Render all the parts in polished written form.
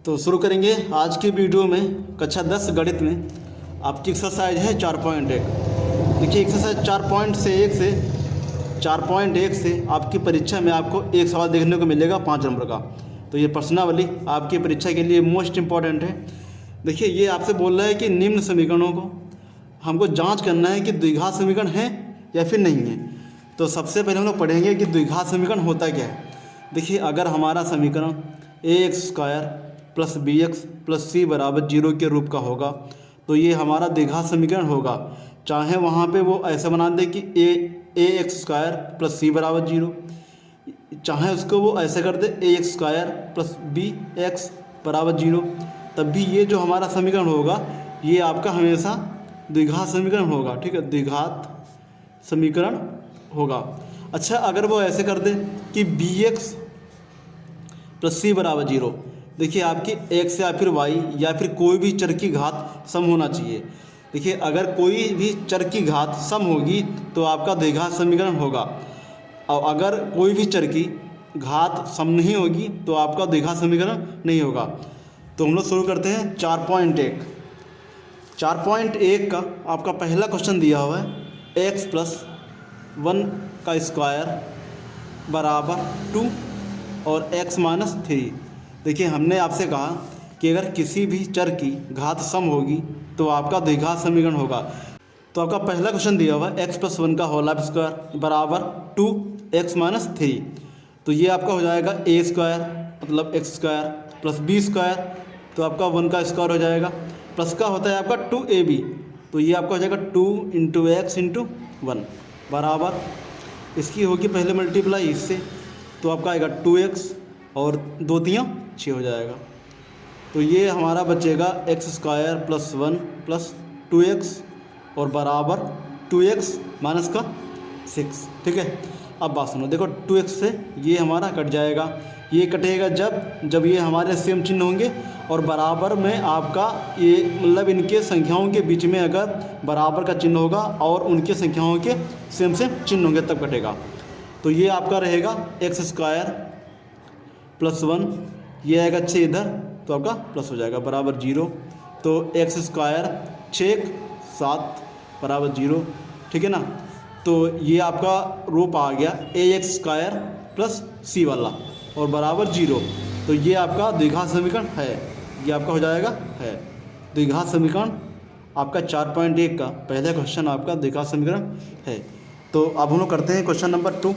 तो शुरू करेंगे आज की वीडियो में कक्षा 10 गणित में आपकी एक्सरसाइज है 4.1। देखिए एक्सरसाइज 4.1 से आपकी परीक्षा में आपको एक सवाल देखने को मिलेगा 5 नंबर का। तो ये प्रश्नावली आपकी परीक्षा के लिए मोस्ट इम्पॉर्टेंट है। देखिए ये आपसे बोल रहा है कि निम्न समीकरणों को हमको जांच करना है कि द्विघात समीकरण है या फिर नहीं है। तो सबसे पहले हम लोग पढ़ेंगे कि द्विघात समीकरण होता क्या है। देखिए अगर हमारा समीकरण ax² + bx + c = 0 के रूप का होगा तो ये हमारा द्विघात समीकरण होगा। चाहे वहाँ पे वो ऐसा बना दे कि ax² + c = 0, चाहे उसको वो ऐसे कर दे ax² + bx = 0, तब भी ये जो हमारा समीकरण होगा ये आपका हमेशा द्विघात समीकरण होगा। ठीक है, द्विघात समीकरण होगा। अच्छा अगर वो ऐसे कर दे कि bx + c = 0, देखिए आपकी x या फिर y या फिर कोई भी चर की घात सम होना चाहिए। देखिए अगर कोई भी चर की घात सम होगी तो आपका द्विघात समीकरण होगा, और अगर कोई भी चर की घात सम नहीं होगी तो आपका द्विघात समीकरण नहीं होगा। तो हम लोग शुरू करते हैं 4.1। 4.1 का आपका पहला क्वेश्चन दिया हुआ है x + 1 का स्क्वायर बराबर 2 और x - 3। देखिए हमने आपसे कहा कि अगर किसी भी चर की घात सम होगी तो आपका द्विघात समीकरण होगा। तो आपका पहला क्वेश्चन दिया हुआ है x + 1 का होल स्क्वायर बराबर 2x - 3। तो ये आपका हो जाएगा a² मतलब x² + b² तो आपका 1 का स्क्वायर हो जाएगा, प्लस का होता है आपका 2ab, तो ये आपका हो जाएगा 2 × x × 1 बराबर, इसकी होगी पहले मल्टीप्लाई इससे, तो आपका आएगा 2x और 2 × 3 = 6 हो जाएगा। तो ये हमारा बचेगा x² + 1 + 2x और बराबर 2x - 6। ठीक है, अब बात सुनो, देखो 2x से ये हमारा कट जाएगा, ये कटेगा जब ये हमारे सेम चिन्ह होंगे और बराबर में आपका ये मतलब इनके संख्याओं के बीच में अगर बराबर का चिन्ह होगा और उनके संख्याओं के सेम चिन्ह होंगे तब कटेगा। तो ये आपका रहेगा x² + 1, ये आएगा 6 इधर तो आपका प्लस हो जाएगा बराबर 0। तो x² 6 7 बराबर 0। ठीक है ना, तो ये आपका रूप आ गया ax² + c वाला और बराबर 0। तो ये आपका द्विघात समीकरण है, ये आपका हो जाएगा है द्विघात समीकरण। आपका 4.1 का पहला क्वेश्चन आपका द्विघात समीकरण है। तो अब हम लोग करते हैं क्वेश्चन नंबर 2।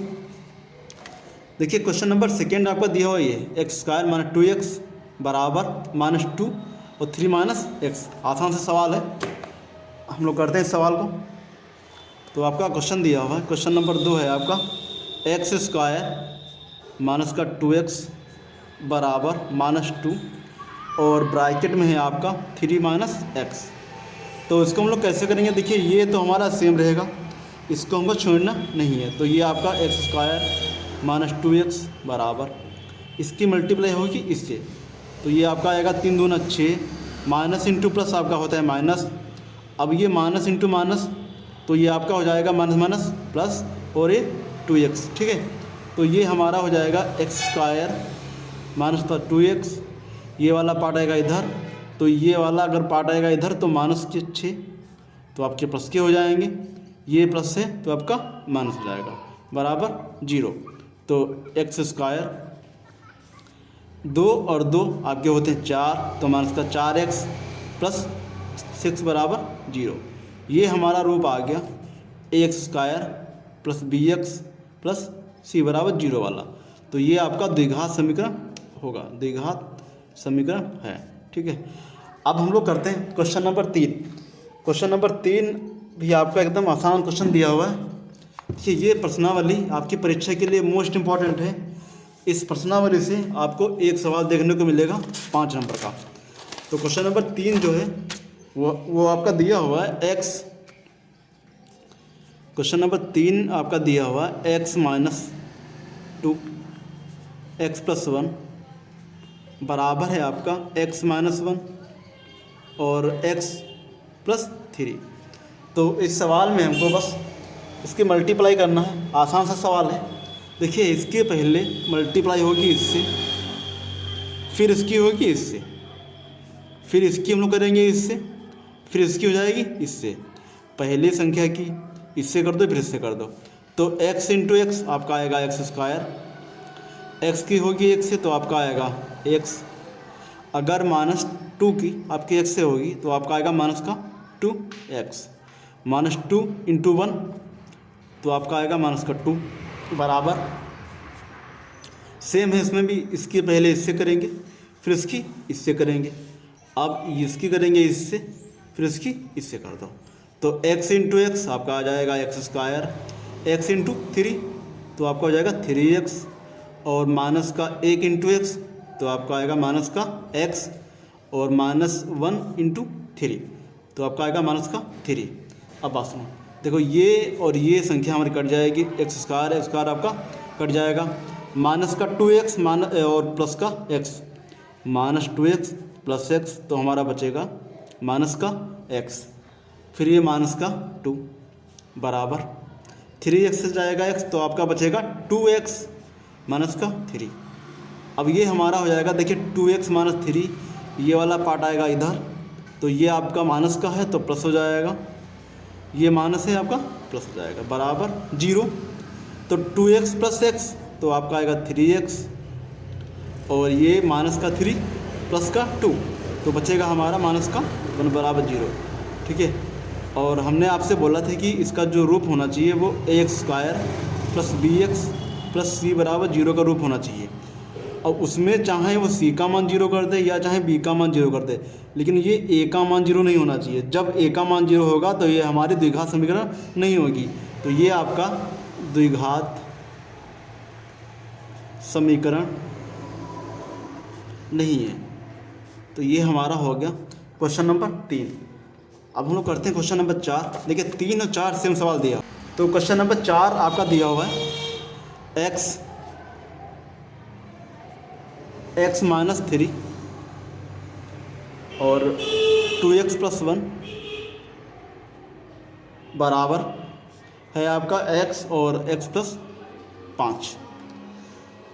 देखिए क्वेश्चन नंबर सेकेंड आपका दिया हुआ ये x² - 2x बराबर -2 और 3 - x। आसान से सवाल है, हम लोग करते हैं इस सवाल को। तो आपका क्वेश्चन दिया हुआ है, क्वेश्चन नंबर 2 है आपका x² - 2x बराबर -2 और ब्रैकेट में है आपका 3 - x। तो इसको हम लोग कैसे करेंगे, देखिए ये तो हमारा सेम रहेगा, इसको हमको छोड़ना नहीं है। तो ये आपका x² - 2x बराबर, इसकी मल्टीप्लाई होगी इससे, तो ये आपका आएगा 3 दूना 6, माइनस इंटू प्लस आपका होता है माइनस। अब ये माइनस इंटू माइनस तो ये आपका हो जाएगा माइनस माइनस प्लस और ये 2x। ठीक है, तो ये हमारा हो जाएगा x² - 2x, ये वाला पार्ट आएगा इधर, तो ये वाला अगर पार्ट आएगा इधर तो -6 तो आपके प्लस के हो जाएंगे, ये प्लस है तो आपका माइनस हो जाएगा बराबर 0। तो x² 2 और 2 आपके होते हैं 4, तो माइनस का 4x + 6 बराबर 0। ये हमारा रूप आ गया ax² + bx + c = 0 वाला। तो ये आपका द्विघात समीकरण होगा, द्विघात समीकरण है। ठीक है, अब हम लोग करते हैं क्वेश्चन नंबर 3। क्वेश्चन नंबर 3 भी आपका एकदम आसान क्वेश्चन दिया हुआ है। देखिए ये प्रश्नावली आपकी परीक्षा के लिए मोस्ट इम्पॉर्टेंट है। इस प्रश्नावली से आपको एक सवाल देखने को मिलेगा 5 नंबर का। तो क्वेश्चन नंबर 3 जो है वो आपका दिया हुआ है क्वेश्चन नंबर 3 आपका दिया हुआ है x - 2 x + 1 बराबर है आपका x - 1 और x + 3। तो इस सवाल में हमको बस इसकी मल्टीप्लाई करना है, आसान सा सवाल है। देखिए इसके पहले मल्टीप्लाई होगी इससे, फिर इसकी होगी इससे, फिर इसकी हम लोग करेंगे इससे, फिर इसकी हो जाएगी इससे, पहली संख्या की इससे कर दो फिर इससे कर दो। तो x इंटू एक्स आपका आएगा एक्स स्क्वायर, एक्स की होगी एक से तो आपका आएगा x, अगर -2 की आपकी x से होगी तो आपका आएगा माइनस का 2x, -2 इंटू 1 तो आपका आएगा माइनस का 2 बराबर। सेम है इसमें भी, इसके पहले इससे करेंगे फिर इसकी इससे करेंगे, अब इसकी करेंगे इससे फिर इसकी इससे कर दो। तो x इंटू एक्स आपका आ जाएगा एक्स स्क्वायर, x इंटू 3 तो आपका हो जाएगा 3x, और माइनस का 1 इंटू एक्स तो आपका आएगा माइनस का x, और -1 इंटू 3 तो आपका आएगा माइनस का 3। अब बात सुनो, देखो ये और ये संख्या हमारी कट जाएगी, एक्स स्क्वायर आपका कट जाएगा, माइनस का 2x और प्लस का x, -2x प्लस x तो हमारा बचेगा माइनस का x, फिर ये माइनस का 2 बराबर 3x से जाएगा x तो आपका बचेगा 2x माइनस का 3। अब ये हमारा हो जाएगा, देखिए 2x माइनस 3, ये वाला पार्ट आएगा इधर, तो ये आपका माइनस का है तो प्लस हो जाएगा, ये माइनस है आपका प्लस हो जाएगा बराबर 0। तो 2x प्लस x तो आपका आएगा 3x, और ये माइनस का 3 प्लस का 2 तो बचेगा हमारा माइनस का 1 बराबर 0। ठीक है, और हमने आपसे बोला था कि इसका जो रूप होना चाहिए वो ax square plus bx plus c बराबर 0 का रूप होना चाहिए, और उसमें चाहे वो c का मान 0 कर दे या चाहे b का मान 0 कर दे, लेकिन ये a का मान 0 नहीं होना चाहिए। जब a का मान 0 होगा तो ये हमारी द्विघात समीकरण नहीं होगी, तो ये आपका द्विघात समीकरण नहीं है। तो ये हमारा हो गया क्वेश्चन नंबर 3। अब हम लोग करते हैं क्वेश्चन नंबर 4। देखिए 3 और 4 सेम सवाल दिया, तो क्वेश्चन नंबर 4 आपका दिया हुआ है x माइनस 3 और 2x प्लस 1 बराबर है आपका x और x प्लस 5।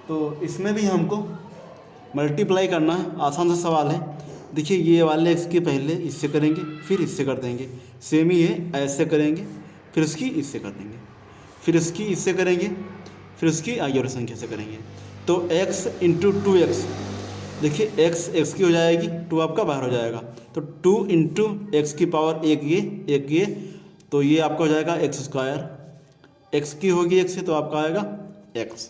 तो इसमें भी हमको मल्टीप्लाई करना है, आसान सा सवाल है। देखिए ये वाले x के पहले इससे करेंगे फिर इससे कर देंगे, सेम ही है, ऐसे करेंगे फिर इसकी इससे कर देंगे, फिर इसकी इससे करेंगे, फिर इसकी आगे और संख्या से करेंगे। तो x इंटू 2x, देखिए x की हो जाएगी, 2 आपका बाहर हो जाएगा, तो 2 इंटू एक्स की पावर एक ये, तो ये आपका हो जाएगा एक्स स्क्वायर, x की होगी x से तो आपका आएगा x।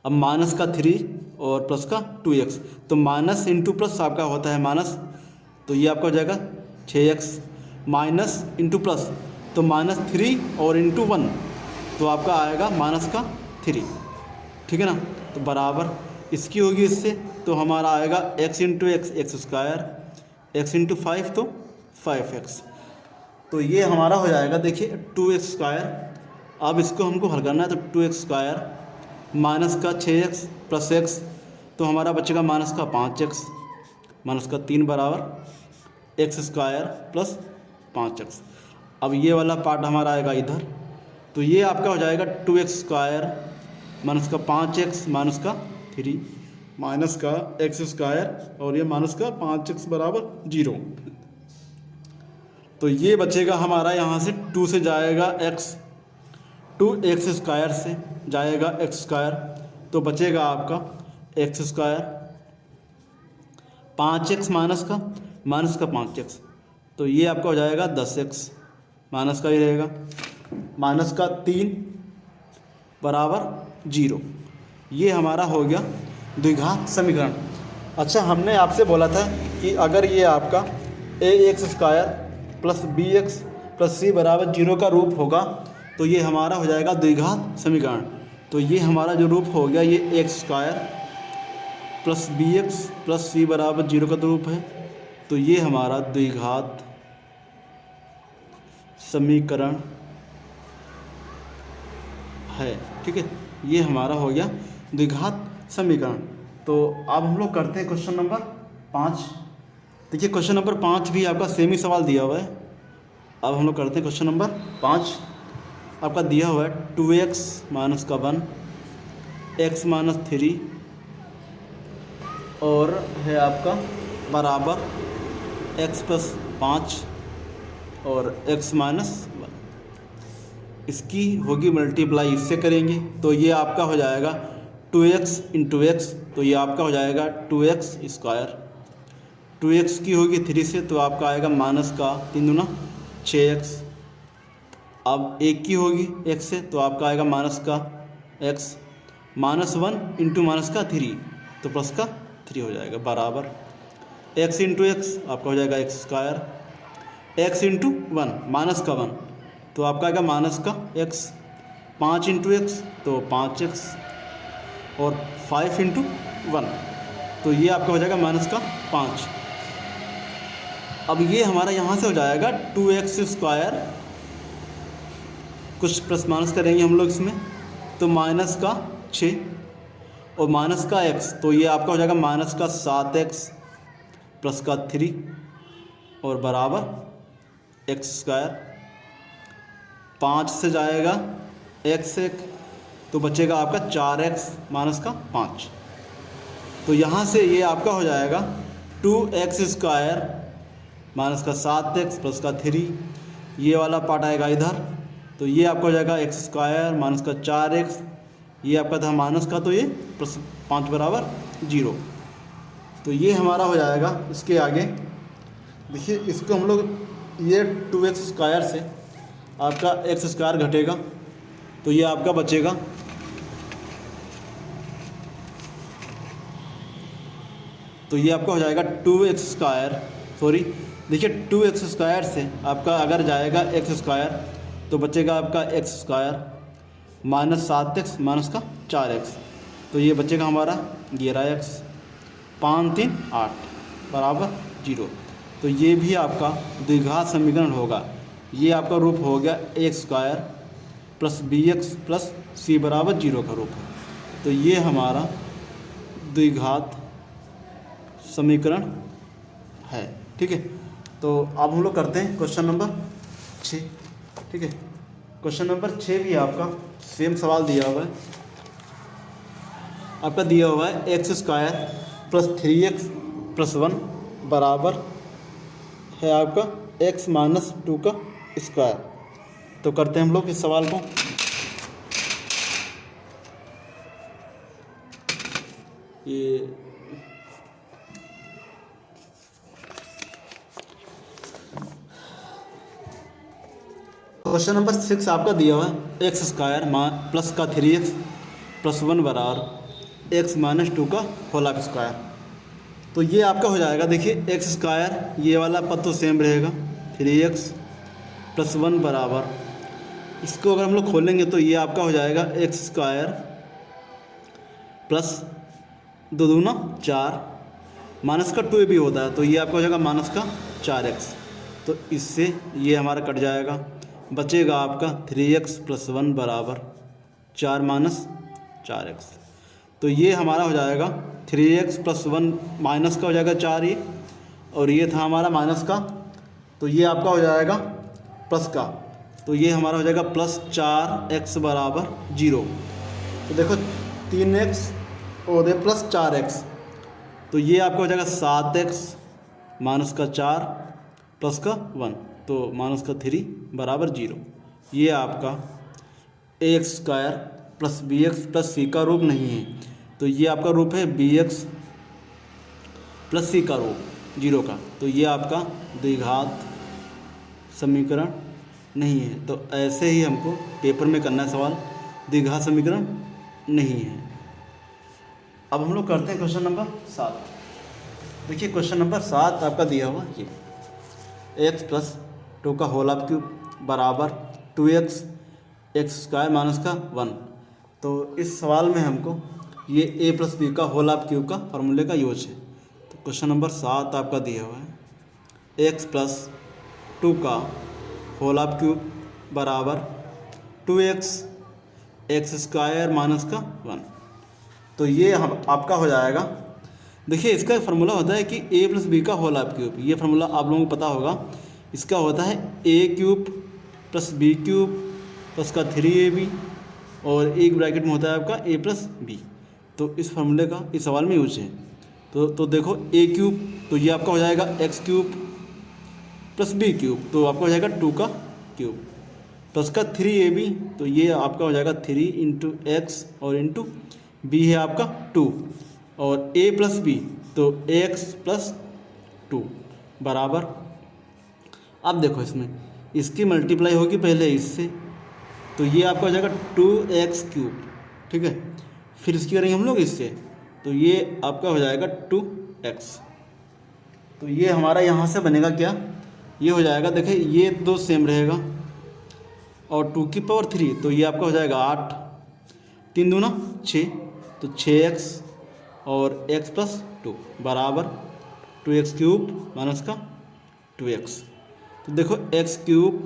अब माइनस का 3 और प्लस का 2x, तो माइनस इंटू प्लस आपका होता है माइनस, तो ये आपका हो जाएगा 6x, माइनस इंटू प्लस तो -3 और इंटू 1 तो आपका आएगा माइनस का 3। ठीक है ना, तो बराबर इसकी होगी इससे, तो हमारा आएगा x into x square, x into 5 तो 5x, तो ये हमारा हो जाएगा देखिए 2x स्क्वायर। अब इसको हमको हल करना है, तो 2x स्क्वायर माइनस का 6x प्लस x तो हमारा बचेगा माइनस का 5x माइनस का 3 बराबर x स्क्वायर प्लस 5x। अब ये वाला पार्ट हमारा आएगा इधर, तो ये आपका हो जाएगा 2x स्क्वायर माइनस का 5x माइनस का 3 माइनस का x स्क्वायर और ये माइनस का 5x बराबर 0। तो ये बचेगा हमारा, यहाँ से 2 से जाएगा x, 2x स्क्वायर से जाएगा x स्क्वायर, तो बचेगा आपका x स्क्वायर, 5x माइनस का 5x, तो ये आपका हो जाएगा 10x, माइनस का ही रहेगा, माइनस का 3 बराबर 0। ये हमारा हो गया द्विघात समीकरण। अच्छा, हमने आपसे बोला था कि अगर ये आपका ax square plus bx plus c बराबर 0 का रूप होगा तो ये हमारा हो जाएगा द्विघात समीकरण। तो ये हमारा जो रूप हो गया, ये x square plus bx plus c बराबर 0 का रूप है, तो ये हमारा द्विघात समीकरण है। ठीक है, ये हमारा हो गया द्विघात समीकरण। तो अब हम लोग करते हैं क्वेश्चन नंबर 5। देखिए क्वेश्चन नंबर 5 भी आपका सेम ही सवाल दिया हुआ है। अब हम लोग करते हैं क्वेश्चन नंबर 5। आपका दिया हुआ है 2x माइनस का 1, x माइनस 3 और है आपका बराबर x प्लस 5 और x माइनस 1, इसकी होगी मल्टीप्लाई इससे करेंगे तो ये आपका हो जाएगा 2x इंटू एक्स, तो ये आपका हो जाएगा 2x स्क्वायर। 2x की होगी 3 से तो आपका आएगा माइनस का 3 दूना 6x। अब एक की होगी x से तो आपका आएगा माइनस का x, माइनस 1 इंटू माइनस का 3 तो प्लस का 3 हो जाएगा बराबर x इंटू एक्स आपका हो जाएगा x square, x into 1 minus का 1 तो आपका आएगा माइनस का x, 5 इंटू एक्स तो 5x और 5 इंटू 1 तो ये आपका हो जाएगा माइनस का 5। अब ये हमारा यहाँ से हो जाएगा 2x स्क्वायर, कुछ प्लस माइनस करेंगे हम लोग इसमें तो माइनस का 6 और माइनस का x तो ये आपका हो जाएगा माइनस का 7x प्लस का 3 और बराबर x स्क्वायर। 5 से जाएगा x एक तो बचेगा आपका 4x माइनस का 5, तो यहाँ से ये आपका हो जाएगा 2x स्क्वायर माइनस का 7x प्लस का 3, ये वाला पार्ट आएगा इधर तो ये आपका हो जाएगा x स्क्वायर माइनस का 4x, ये आपका था माइनस का तो ये प्लस 5 बराबर 0, तो ये हमारा हो जाएगा। इसके आगे देखिए इसको हम लोग ये 2x स्क्वायर से आपका x स्क्वायर घटेगा तो ये आपका बचेगा तो ये आपका हो जाएगा 2x स्क्वायर, सॉरी देखिए 2x स्क्वायर से आपका अगर जाएगा x स्क्वायर तो बचेगा आपका x square minus 7x minus का 4x तो ये बचेगा हमारा 11x, 5 3 8 बराबर 0, तो ये भी आपका द्विघात समीकरण होगा। ये आपका रूप हो गया x square plus b x plus c बराबर 0 का रूप है, तो ये हमारा द्विघात समीकरण है। ठीक है, तो अब हम लोग करते हैं क्वेश्चन नंबर 6। ठीक है, क्वेश्चन नंबर 6 भी आपका सेम सवाल दिया हुआ है, आपका दिया हुआ है x square plus 3x plus 1 बराबर है आपका x माइनस 2 का स्क्वायर। तो करते हैं हम लोग इस सवाल को। ये क्वेश्चन नंबर 6 आपका दिया हुआ है एक्स स्क्वायर प्लस का 3x प्लस 1 बराबर x माइनस 2 का होल ऑफ स्क्वायर। तो ये आपका हो जाएगा, देखिए एक्स स्क्वायर ये वाला पद तो सेम रहेगा 3x प्लस 1 बराबर, इसको अगर हम लोग खोलेंगे तो ये आपका हो जाएगा एक्स स्क्वायर प्लस 2 दूना 4 माइनस का 2 भी होता है तो ये आपका हो जाएगा माइनस का 4x, तो इससे ये हमारा कट जाएगा, बचेगा आपका 3x प्लस 1 बराबर 4 माइनस 4x। तो ये हमारा हो जाएगा 3x प्लस 1 माइनस का हो जाएगा 4 ये, और ये था हमारा माइनस का, तो ये आपका हो जाएगा प्लस का, तो ये हमारा हो जाएगा प्लस 4x बराबर 0। तो देखो 3x और ये प्लस 4x, तो ये आपका हो जाएगा 7x माइनस का 4 प्लस का 1 तो माइनस का 3 बराबर 0। ये आपका x square plus b x plus c का रूप नहीं है, तो ये आपका रूप है बी एक्स प्लस सी का रूप 0 का, तो ये आपका द्विघात समीकरण नहीं है। तो ऐसे ही हमको पेपर में करना है सवाल, द्विघात समीकरण नहीं है। अब हम लोग करते हैं क्वेश्चन नंबर 7। देखिए क्वेश्चन नंबर 7 आपका दिया हुआ ये एक्स प्लस 2 का होल ऑफ क्यूब बराबर 2x एक्स स्क्वायर माइनस का 1। तो इस सवाल में हमको ये a प्लस बी का होल ऑफ क्यूब का फार्मूले का यूज है। तो क्वेश्चन नंबर 7 आपका दिया हुआ है एक्स प्लस 2 का होल ऑफ क्यूब बराबर 2x एक्स स्क्वायर माइनस का 1। तो ये हम आपका हो जाएगा, देखिए इसका फार्मूला होता है कि a प्लस बी का होल ऑफ क्यूब, ये फार्मूला आप लोगों को पता होगा। इसका होता है a cube plus B cube plus का 3ab और एक ब्रैकेट में होता है आपका a प्लस बी। तो इस फार्मूले का इस सवाल में यूज है। तो देखो ए क्यूब, तो ये आपका हो जाएगा X cube plus B cube, तो आपका हो जाएगा 2 का क्यूब, प्लस का 3ab, तो ये आपका हो जाएगा 3 इंटू एक्स और इंटू बी है आपका 2, और a प्लस बी तो ax प्लस 2 बराबर, अब देखो इसमें इसकी मल्टीप्लाई होगी पहले इससे, तो ये आपका हो जाएगा 2x क्यूब, ठीक है। फिर इसकी करेंगे हम लोग इससे, तो ये आपका हो जाएगा 2x, तो ये हमारा यहाँ से बनेगा क्या, ये हो जाएगा, देखिए ये 2 सेम रहेगा और 2 की पावर 3, तो ये आपका हो जाएगा 8, 3 दूना 6, तो 6x और x प्लस 2 बराबर 2x क्यूब माइनस का 2x, तो देखो x क्यूब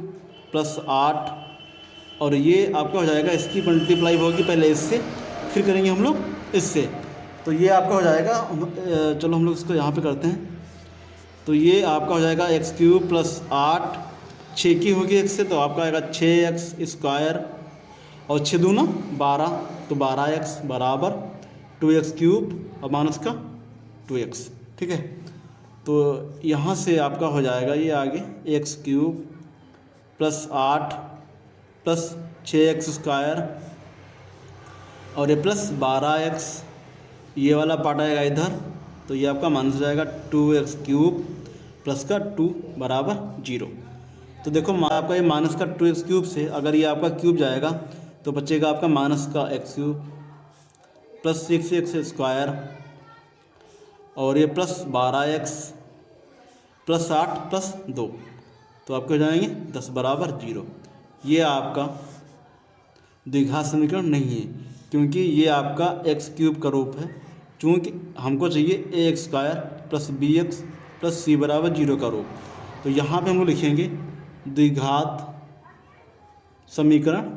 प्लस 8 और ये आपका हो जाएगा, इसकी मल्टीप्लाई होगी पहले इससे, फिर करेंगे हम लोग इससे, तो ये आपका हो जाएगा, चलो हम लोग इसको यहाँ पे करते हैं, तो ये आपका हो जाएगा एक्स क्यूब प्लस 8, 6 की होगी x से, तो आपका आएगा 6x स्क्वायर और 6 दूना 12, तो 12x बराबर 2x क्यूब और माइनस का 2x, ठीक है। तो यहाँ से आपका हो जाएगा ये आगे x cube plus 8 plus 6x square और ये प्लस 12x, ये वाला पार्ट आएगा इधर, तो ये आपका माइनस हो जाएगा 2x क्यूब प्लस का 2 बराबर 0। तो देखो आपका ये माइनस का 2x क्यूब से अगर ये आपका क्यूब जाएगा तो बचेगा आपका माइनस का x cube plus 6x square और ये प्लस 12x प्लस 8 प्लस 2, तो आपके हो जाएंगे 10 बराबर 0। ये आपका द्विघात समीकरण नहीं है, क्योंकि ये आपका एक्स क्यूब का रूप है, चूँकि हमको चाहिए a x square plus b x plus c बराबर 0 का रूप, तो यहाँ पे हम लोग लिखेंगे द्विघात समीकरण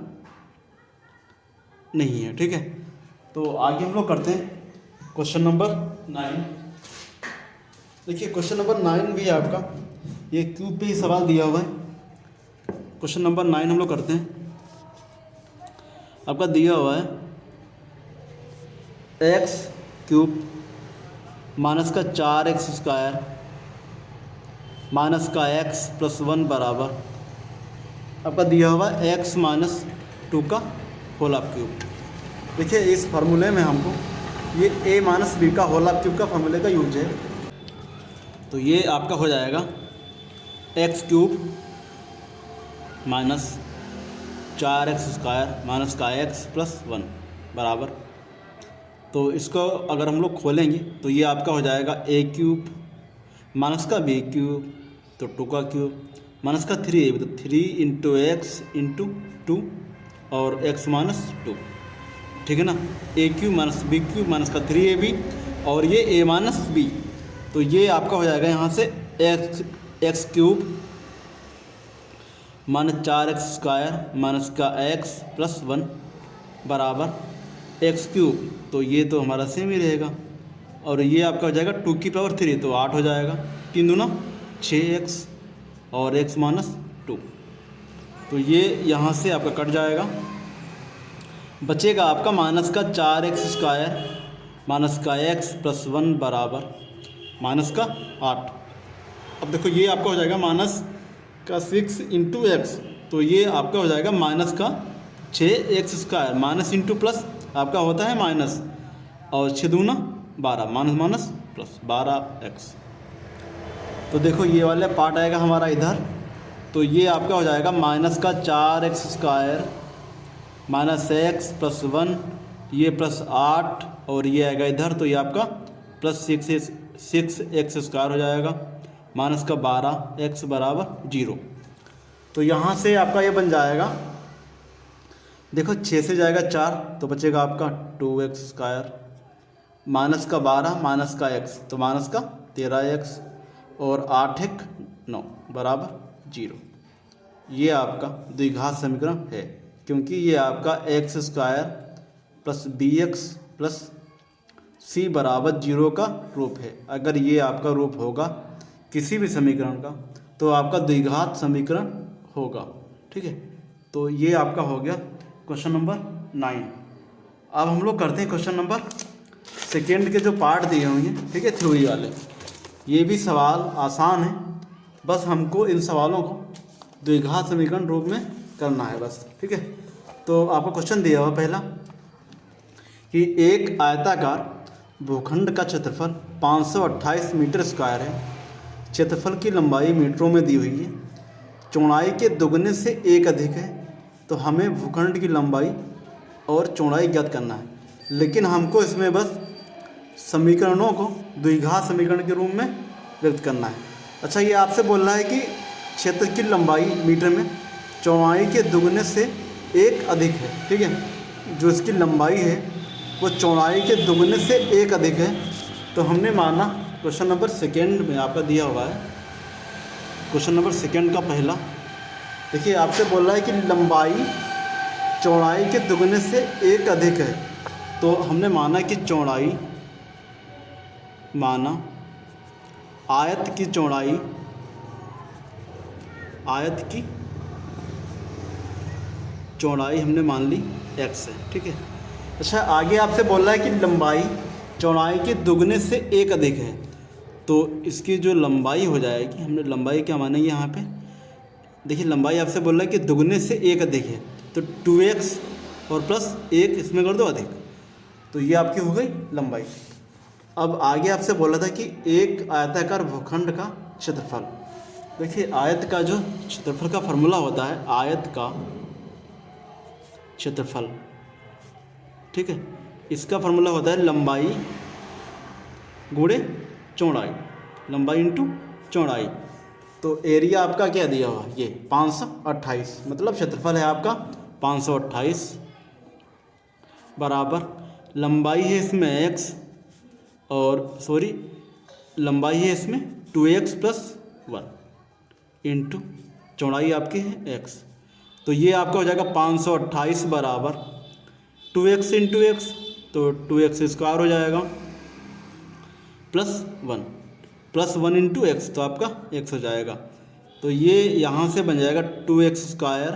नहीं है, ठीक है। तो आगे हम लोग करते हैं क्वेश्चन नंबर 9। देखिए क्वेश्चन नंबर 9 भी है आपका, ये क्यूब पे ही सवाल दिया हुआ है। क्वेश्चन नंबर 9 हम लोग करते हैं, आपका दिया हुआ है एक्स क्यूब माइनस का 4x स्क्वायर माइनस का x प्लस 1 बराबर आपका दिया हुआ है x माइनस 2 का होल क्यूब। देखिए इस फार्मूले में हमको ये a माइनस बी का होल क्यूब का फार्मूले का यूज है, तो ये आपका हो जाएगा X cube minus 4x square minus का x प्लस 1 बराबर, तो इसको अगर हम लोग खोलेंगे तो ये आपका हो जाएगा a क्यूब माइनस का b क्यूब तो 2 का क्यूब माइनस का 3ab, तो 3 इंटू एक्स इंटू 2 और x माइनस 2, ठीक है ना। a cube minus b cube minus का 3ab और ये a माइनस b, तो ये आपका हो जाएगा यहाँ से x cube minus 4x square minus का x प्लस 1 बराबर एक्स क्यूब, तो ये तो हमारा सेम ही रहेगा, और ये आपका हो जाएगा 2 की पावर 3 तो 8 हो जाएगा, 3 दूना 6x और x माइनस 2, तो ये यहाँ से आपका कट जाएगा, बचेगा आपका माइनस का 4x स्क्वायर माइनस का x प्लस 1 बराबर माइनस का 8। अब देखो ये आपका हो जाएगा माइनस का 6 इंटू एक्स, तो ये आपका हो जाएगा माइनस का 6x square minus into plus आपका होता है माइनस, और 6 दूना 12 माइनस माइनस प्लस 12x, तो देखो ये वाला पार्ट आएगा हमारा इधर, तो ये आपका हो जाएगा माइनस का 4x square minus x plus 1 ये प्लस 8 और ये आएगा इधर, तो ये आपका प्लस 6x स्क्वायर हो जाएगा माइनस का 12x बराबर 0। तो यहाँ से आपका ये बन जाएगा, देखो 6 से जाएगा 4 तो बचेगा आपका 2x स्क्वायर माइनस का 12 माइनस का x तो माइनस का 13x और 8 9 बराबर 0। ये आपका द्विघात समीकरण है, क्योंकि ये आपका x square plus b x plus c बराबर 0 का रूप है। अगर ये आपका रूप होगा किसी भी समीकरण का तो आपका द्विघात समीकरण होगा, ठीक है। तो ये आपका हो गया क्वेश्चन नंबर 9। अब हम लोग करते हैं क्वेश्चन नंबर सेकेंड के जो पार्ट दिए होंगे, ठीक है, थ्योरी वाले, ये भी सवाल आसान है, बस हमको इन सवालों को द्विघात समीकरण रूप में करना है बस, ठीक है। तो आपको क्वेश्चन दिया हुआ पहला कि एक आयताकार भूखंड का क्षेत्रफल 528 मीटर स्क्वायर है, क्षेत्रफल की लंबाई मीटरों में दी हुई है, चौड़ाई के दुगने से एक अधिक है, तो हमें भूखंड की लंबाई और चौड़ाई ज्ञात करना है। लेकिन हमको इसमें बस समीकरणों को द्विघात समीकरण के रूप में व्यक्त करना है। अच्छा, ये आपसे बोल रहा है कि क्षेत्र की लंबाई मीटर में चौड़ाई के दुगने से एक अधिक है, ठीक है। जो इसकी लंबाई है वो चौड़ाई के दुगने से एक अधिक है, तो हमने माना क्वेश्चन नंबर सेकेंड में आपका दिया हुआ है, क्वेश्चन नंबर सेकेंड का पहला, देखिए आपसे बोल रहा है कि लंबाई चौड़ाई के दुगने से एक अधिक है, तो हमने माना कि चौड़ाई, माना आयत की चौड़ाई, आयत की चौड़ाई हमने मान ली x है, ठीक है। अच्छा, आगे आपसे बोल रहा है कि लंबाई चौड़ाई के दुगने से एक अधिक है, तो इसकी जो लंबाई हो जाएगी, हमने लंबाई क्या मानेंगे यहाँ पे, देखिए लंबाई आपसे बोल रहा है कि दुगने से एक अधिक है, तो 2x और प्लस एक इसमें कर दो अधिक, तो ये आपकी हो गई लंबाई। अब आगे आपसे बोला था कि एक आयताकार भूखंड का क्षेत्रफल, देखिए आयत का जो क्षेत्रफल का फॉर्मूला होता है, आयत का क्षेत्रफल, ठीक है, इसका फॉर्मूला होता है लंबाई गुणे चौड़ाई, लंबाई इंटू चौड़ाई। तो एरिया आपका क्या दिया हुआ, ये 528, मतलब क्षेत्रफल है आपका 528 बराबर लंबाई है इसमें x, और सॉरी लंबाई है इसमें 2x प्लस 1 इंटू चौड़ाई आपकी है x, तो ये आपका हो जाएगा 528 बराबर 2x इंटू एक्स, तो 2x स्क्वायर हो जाएगा प्लस 1 इंटू एक्स, तो आपका x हो जाएगा। तो ये यहाँ से बन जाएगा 2x स्क्वायर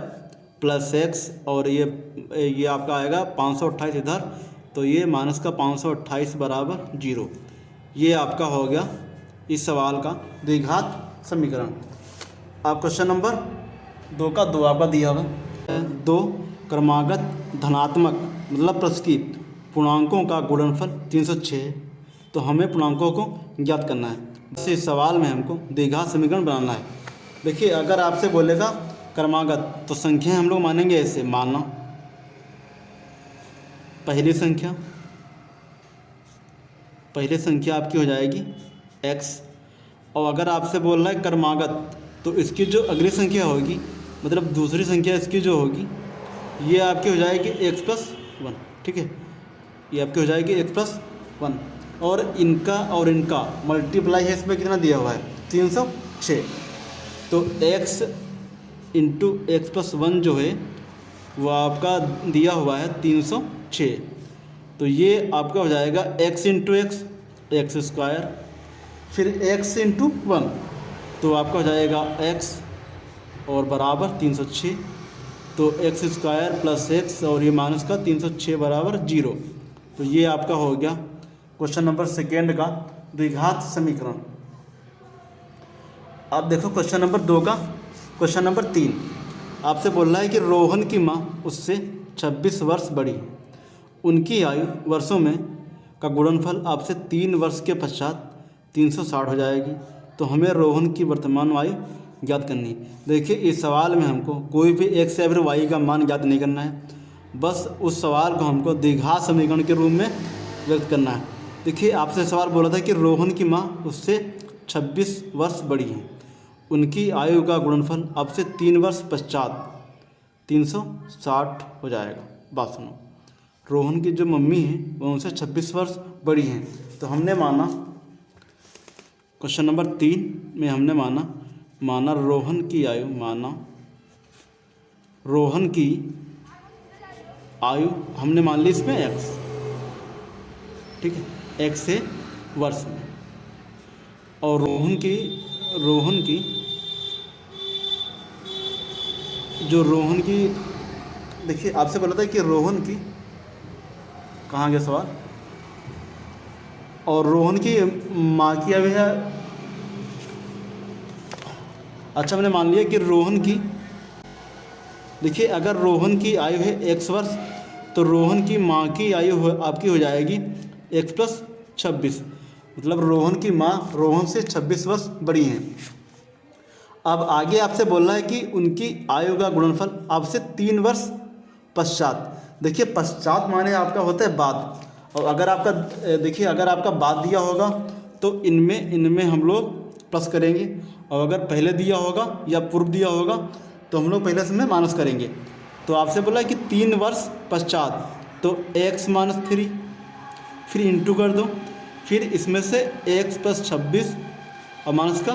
प्लस x, और ये आपका आएगा 528 इधर, तो ये माइनस का 528 बराबर 0। ये आपका हो गया इस सवाल का द्विघात समीकरण। आप क्वेश्चन नंबर 2 का 2 आपका दिया हुआ है, 2 क्रमागत धनात्मक मतलब प्लस की पूर्णांकों का गुणनफल 306 है, तो हमें पूर्णांकों को ज्ञात करना है। इस सवाल में हमको द्विघात समीकरण बनाना है। देखिए अगर आपसे बोलेगा क्रमागत, तो संख्या हम लोग मानेंगे ऐसे, मानना पहली संख्या आपकी हो जाएगी x, और अगर आपसे बोल रहा है क्रमागत, तो इसकी जो अगली संख्या होगी, मतलब दूसरी संख्या इसकी जो होगी, ये आपकी हो जाएगी x प्लस 1, ठीक है, ये आपकी हो जाएगी x प्लस 1, और इनका मल्टीप्लाई है इसमें कितना दिया हुआ है 306, तो x इंटू एक्स प्लस 1 जो है वो आपका दिया हुआ है 306, तो ये आपका हो जाएगा x इंटू एक्स स्क्वायर, फिर x इंटू 1, तो आपका हो जाएगा x और बराबर 306, तो एक्स स्क्वायर प्लस एक्स और ये माइनस का 306 बराबर 0। तो ये आपका हो गया क्वेश्चन नंबर सेकेंड का द्विघात समीकरण। आप देखो क्वेश्चन नंबर 2 का, क्वेश्चन नंबर 3 आपसे बोल रहा है कि रोहन की माँ उससे 26 वर्ष बड़ी है, उनकी आयु वर्षों में का गुणनफल आपसे 3 वर्ष के पश्चात 360 हो जाएगी, तो हमें रोहन की वर्तमान आयु ज्ञात करनी है। देखिए इस सवाल में हमको कोई भी x या फिर y का मान ज्ञात नहीं करना है, बस उस सवाल को हमको द्विघात समीकरण के रूप में व्यक्त करना है। देखिए आपसे सवाल बोला था कि रोहन की माँ उससे 26 वर्ष बड़ी है, उनकी आयु का गुणनफल आपसे 3 वर्ष पश्चात 360 हो जाएगा। बात सुनो, रोहन की जो मम्मी है वो उनसे 26 वर्ष बड़ी हैं, तो हमने माना क्वेश्चन नंबर 3 में हमने माना रोहन की आयु हमने मान ली इसमें x, ठीक है, x है वर्ष में, और रोहन की देखिए आपसे बोला था कि रोहन की, कहाँ गया सवाल, और रोहन की माँ की आयु है, अच्छा मैंने मान लिया कि रोहन की, देखिए अगर रोहन की आयु है x वर्ष, तो रोहन की माँ की आयु आपकी हो जाएगी x प्लस 26, मतलब रोहन की माँ रोहन से 26 वर्ष बड़ी हैं। अब आगे आपसे बोलना है कि उनकी आयु का गुणनफल आपसे 3 वर्ष पश्चात। देखिए पश्चात माने आपका होता है बाद, और अगर आपका देखिए अगर आपका बाद दिया होगा तो इनमें हम लोग प्लस करेंगे, और अगर पहले दिया होगा या पूर्व दिया होगा तो हम लोग पहले से में माइनस करेंगे। तो आपसे बोला है कि 3 वर्ष पश्चात, तो x माइनस 3, फिर इंटू कर दो, फिर इसमें से x प्लस 26 और माइनस का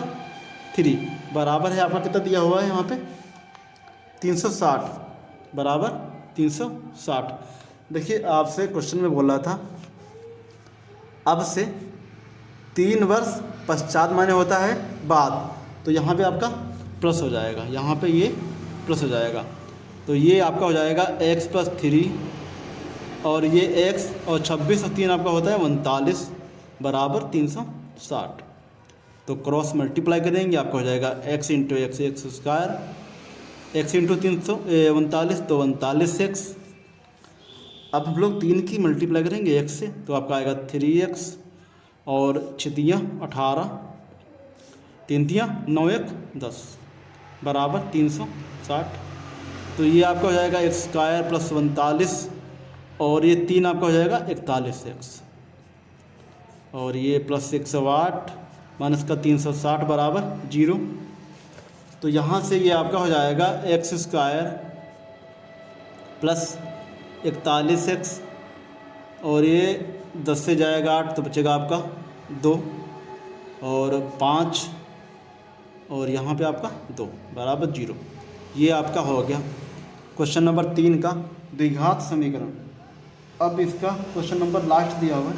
3 बराबर है आपका कितना दिया हुआ है यहाँ पे 360, बराबर 360। देखिए आपसे क्वेश्चन में बोला था अब से 3 वर्ष पश्चात माने होता है बाद, तो यहाँ पे आपका प्लस हो जाएगा, यहाँ पे ये प्लस हो जाएगा, तो ये आपका हो जाएगा x प्लस 3 और ये x और 26 और 3 आपका होता है 39 बराबर 360। तो क्रॉस मल्टीप्लाई करेंगे आपका हो जाएगा x into x square, x into 339 तो 39x। अब हम लोग 3 की मल्टीप्लाई करेंगे x से, तो आपका आएगा 3x और 6 18, 3 9 1 10 बराबर 360। तो ये आपका हो जाएगा एक्स स्क्वायर प्लस 39 और ये 3 आपका हो जाएगा 41x, और ये प्लस 108 माइनस का 360 बराबर 0। तो यहाँ से ये आपका हो जाएगा एक्स स्क्वायर प्लस 41x, और ये 10 से जाएगा 8 तो बचेगा आपका 2 और 5 और यहाँ पे आपका 2 बराबर 0। ये आपका हो गया क्वेश्चन नंबर 3 का द्विघात समीकरण। अब इसका क्वेश्चन नंबर लास्ट दिया हुआ है।